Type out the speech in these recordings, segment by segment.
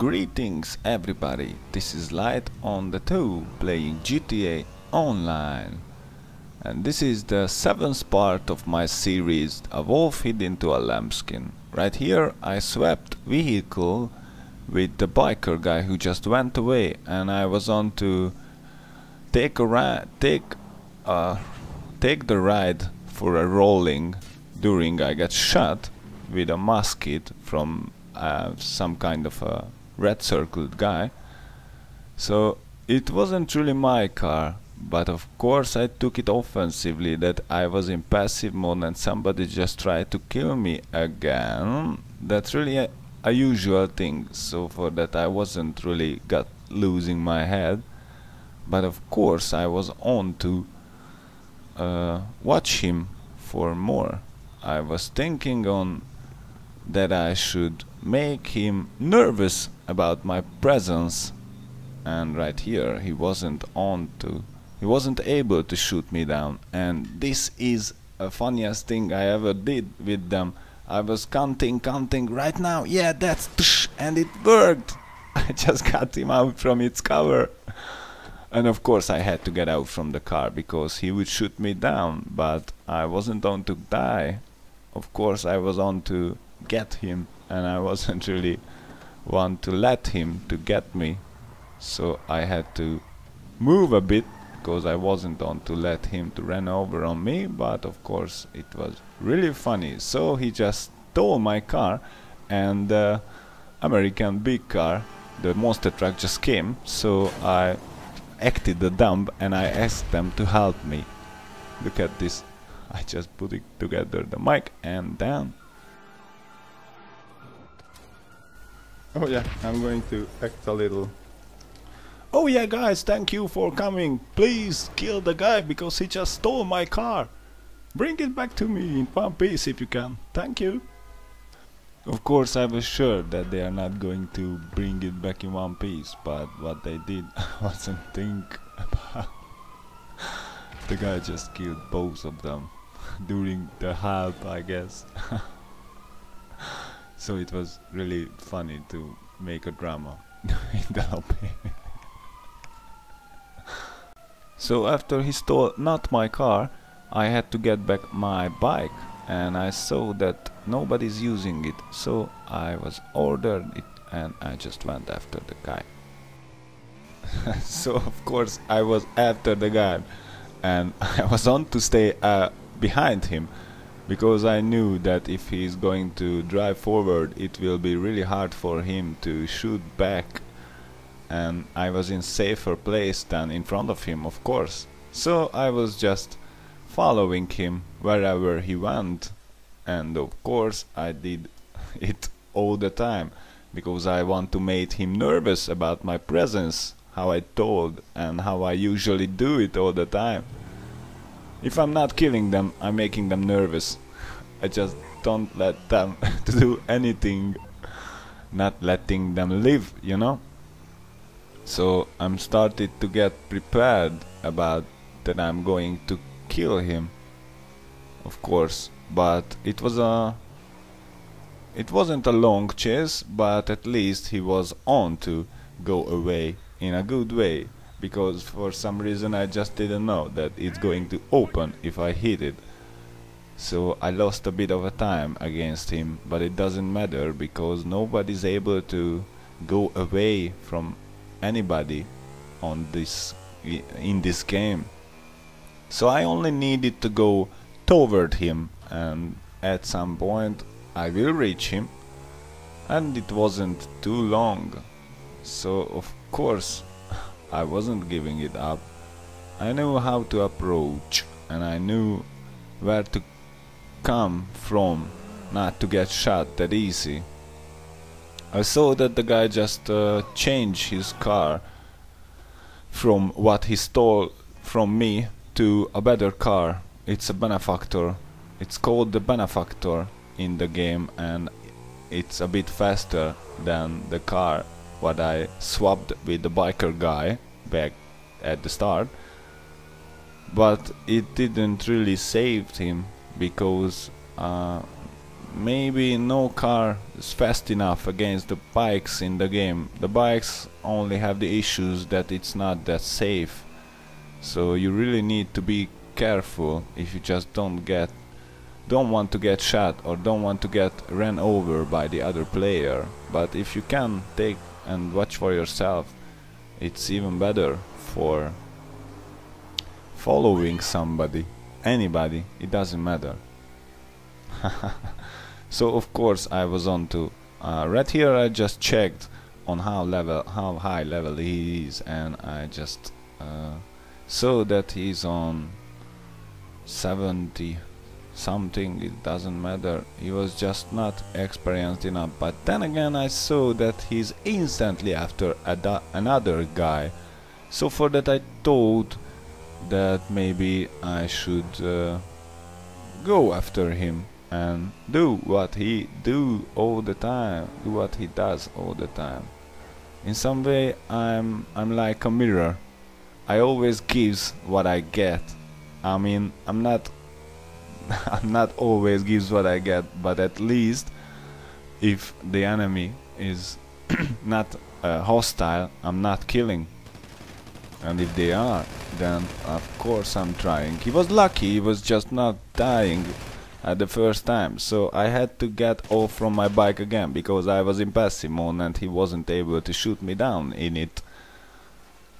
Greetings everybody, this is Light on the Toe playing GTA Online, and this is the 7th part of my series A Wolf Hid into a Lambskin. Right here I swapped vehicle with the biker guy who just went away, and I was on to take the ride for a rolling during I got shot with a musket from some kind of a red circled guy. So it wasn't really my car, but of course I took it offensively that I was in passive mode and somebody just tried to kill me again. That's really a usual thing, so for that I wasn't really losing my head. But of course I was on to watch him for more. I was thinking on that I should make him nervous about my presence, and right here he wasn't able to shoot me down. And this is a funniest thing I ever did with them. I was counting right now, yeah, that's tsh, and it worked. I just got him out from its cover. And of course I had to get out from the car because he would shoot me down, but I wasn't on to die. Of course I was on to get him, and I wasn't really want to let him to get me, so I had to move a bit because I wasn't on to let him to run over on me. But of course it was really funny. So he just stole my car, and the American big car, the monster truck, just came. So I acted the dumb and I asked them to help me. Look at this, I just put it together, the mic and down. Oh yeah, I'm going to act a little. Oh yeah guys, thank you for coming. Please kill the guy because he just stole my car. Bring it back to me in one piece if you can. Thank you. Of course I was sure that they are not going to bring it back in one piece, but what they did I wasn't think about. The guy just killed both of them during the help, I guess. So it was really funny to make a drama in the lobby. So after he stole not my car, I had to get back my bike, and I saw that nobody's using it, so I was ordered it and I just went after the guy. So of course I was after the guy, and I was on to stay behind him, because I knew that if he's going to drive forward it will be really hard for him to shoot back, and I was in safer place than in front of him, of course. So I was just following him wherever he went, and of course I did it all the time because I want to make him nervous about my presence, how I told and how I usually do it all the time. If I'm not killing them, I'm making them nervous. I just don't let them to do anything, not letting them live, you know. So I'm started to get prepared about that I'm going to kill him, of course. But it wasn't a long chase, but at least he was on to go away in a good way, because for some reason I just didn't know that it's going to open if I hit it. So I lost a bit of a time against him, but it doesn't matter because nobody's able to go away from anybody on in this game. So I only needed to go toward him, and at some point I will reach him, and it wasn't too long. So of course I wasn't giving it up. I knew how to approach, and I knew where to come from not to get shot that easy. I saw that the guy just changed his car from what he stole from me to a better car. It's a Benefactor. It's called the Benefactor in the game, and it's a bit faster than the car what I swapped with the biker guy back at the start. But it didn't really save him because maybe no car is fast enough against the bikes in the game. The bikes only have the issues that it's not that safe. So you really need to be careful if you just don't want to get shot or don't want to get ran over by the other player. But if you can take and watch for yourself, it's even better for following somebody, anybody, it doesn't matter. So of course I was on to right here. I just checked on how high level he is, and I just saw that he's on 70 something. It doesn't matter, he was just not experienced enough. But then again I saw that he's instantly after another guy, so for that I thought that maybe I should go after him and do what he do all the time, do what he does all the time. In some way I'm like a mirror. I always gives what I get. I mean, I'm not I'm not always gives what I get, but at least if the enemy is not hostile, I'm not killing. And if they are, then of course I'm trying. He was lucky, he was just not dying at the first time, so I had to get off from my bike again because I was in passive mode and he wasn't able to shoot me down in it.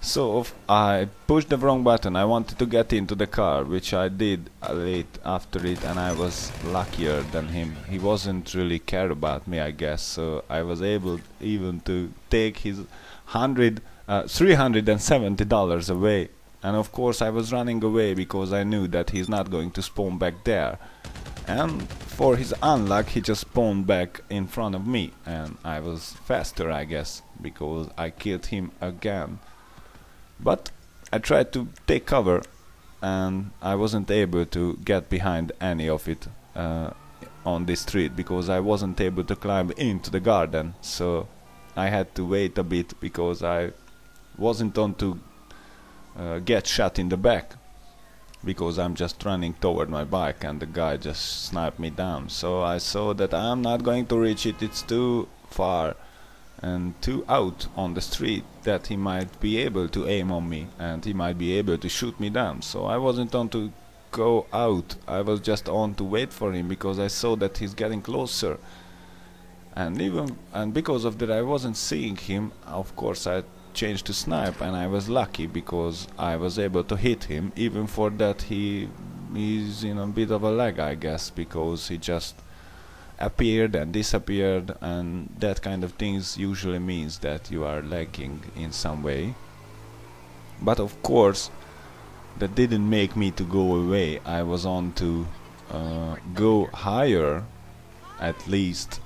So I pushed the wrong button. I wanted to get into the car, which I did late after it, and I was luckier than him. He wasn't really care about me, I guess, so I was able even to take his $370 away. And of course I was running away because I knew that he's not going to spawn back there. And for his unluck, he just spawned back in front of me, and I was faster, I guess, because I killed him again. But I tried to take cover, and I wasn't able to get behind any of it on this street because I wasn't able to climb into the garden. So I had to wait a bit because I wasn't on to get shot in the back, because I'm just running toward my bike and the guy just sniped me down. So I saw that I'm not going to reach it, it's too far and too out on the street that he might be able to aim on me and he might be able to shoot me down. So I wasn't on to go out, I was just on to wait for him because I saw that he's getting closer. And because of that I wasn't seeing him, of course I changed to snipe, and I was lucky because I was able to hit him. Even for that he's in a bit of a lag, I guess, because he just appeared and disappeared, and that kind of things usually means that you are lagging in some way. But of course that didn't make me to go away. I was on to go higher, at least,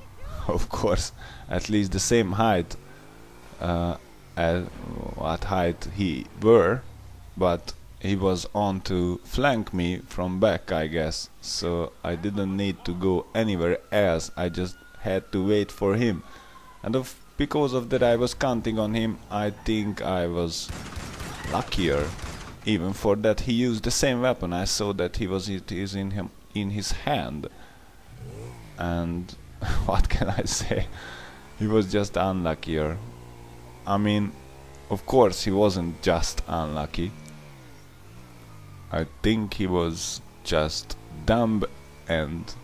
of course, at least the same height at what height he were, but he was on to flank me from back, I guess, so I didn't need to go anywhere else, I just had to wait for him. And because of that I was counting on him. I think I was luckier. Even for that he used the same weapon. I saw that it is in his hand, and what can I say, he was just unluckier. I mean, of course he wasn't just unlucky. I think he was just dumb, and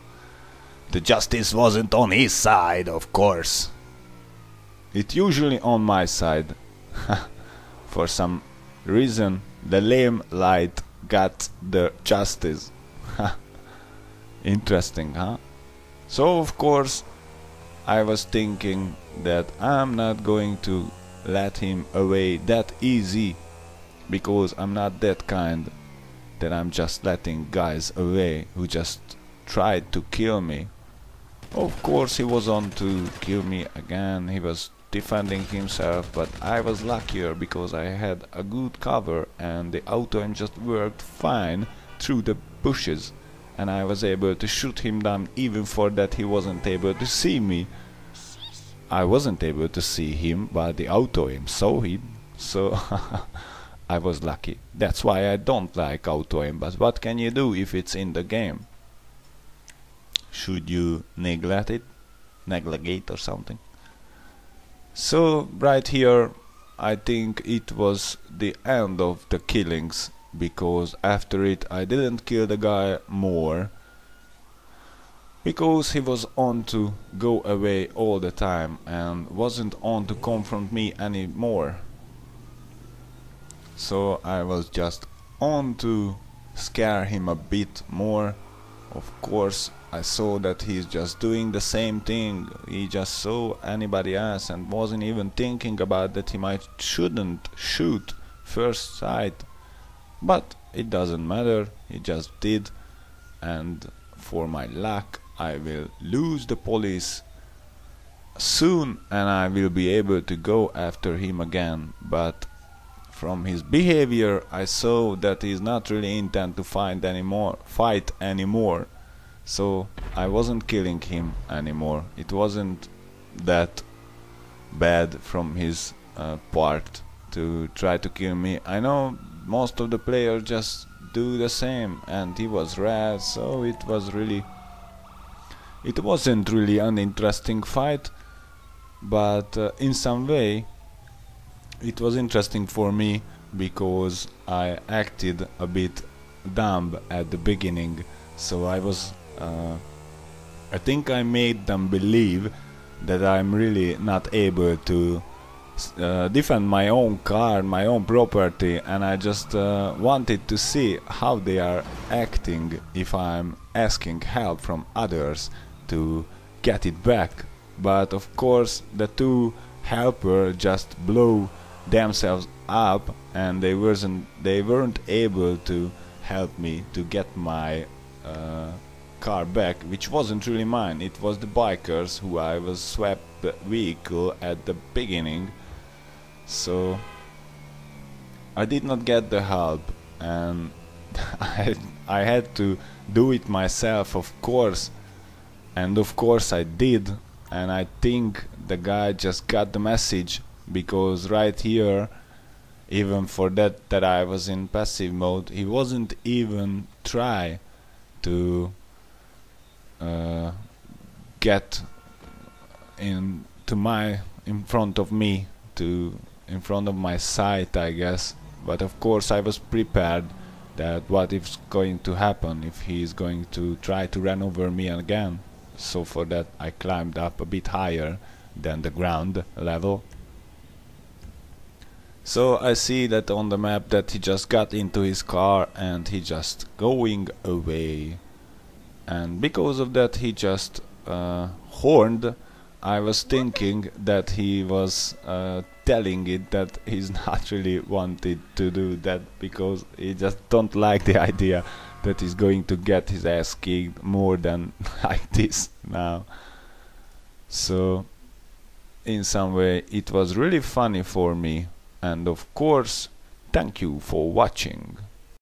the justice wasn't on his side, of course. It's usually on my side. For some reason, the lame light got the justice. Interesting, huh? So of course I was thinking that I'm not going to let him away that easy, because I'm not that kind that I'm just letting guys away who just tried to kill me. Of course he was on to kill me again, he was defending himself, but I was luckier because I had a good cover and the auto aim just worked fine through the bushes, and I was able to shoot him down. Even for that he wasn't able to see me. I wasn't able to see him, but the auto aim saw him, so I was lucky. That's why I don't like auto aim, but what can you do if it's in the game? should you neglect it or something. So right here I think it was the end of the killings, because after it I didn't kill the guy more, because he was on to go away all the time and wasn't on to confront me anymore. So I was just on to scare him a bit more. Of course I saw that he's just doing the same thing. He just saw anybody else and wasn't even thinking about that he shouldn't shoot first sight. But it doesn't matter, he just did, and for my luck I will lose the police soon and I will be able to go after him again. But from his behavior I saw that he's not really intent to fight anymore. So I wasn't killing him anymore. It wasn't that bad from his part to try to kill me. I know most of the players just do the same, and he was red, so it wasn't really an interesting fight, but in some way it was interesting for me because I acted a bit dumb at the beginning. So I think I made them believe that I'm really not able to defend my own car, my own property, and I just wanted to see how they are acting if I'm asking help from others to get it back. But of course the two helpers just blow themselves up and they weren't able to help me to get my car back, which wasn't really mine. It was the bikers who I was swapped the vehicle at the beginning. So I did not get the help, and I had to do it myself, of course, and of course I did. And I think the guy just got the message, because right here, even for that I was in passive mode, he wasn't even try to get in front of me, in front of my sight, I guess. But of course I was prepared that what is going to happen if he is going to try to run over me again. So for that I climbed up a bit higher than the ground level. So I see that on the map that he just got into his car and he just going away, and because of that he just horned. I was thinking that he was telling it that he's not really wanted to do that, because he just don't like the idea that he's going to get his ass kicked more than like this now. So in some way it was really funny for me, and of course thank you for watching.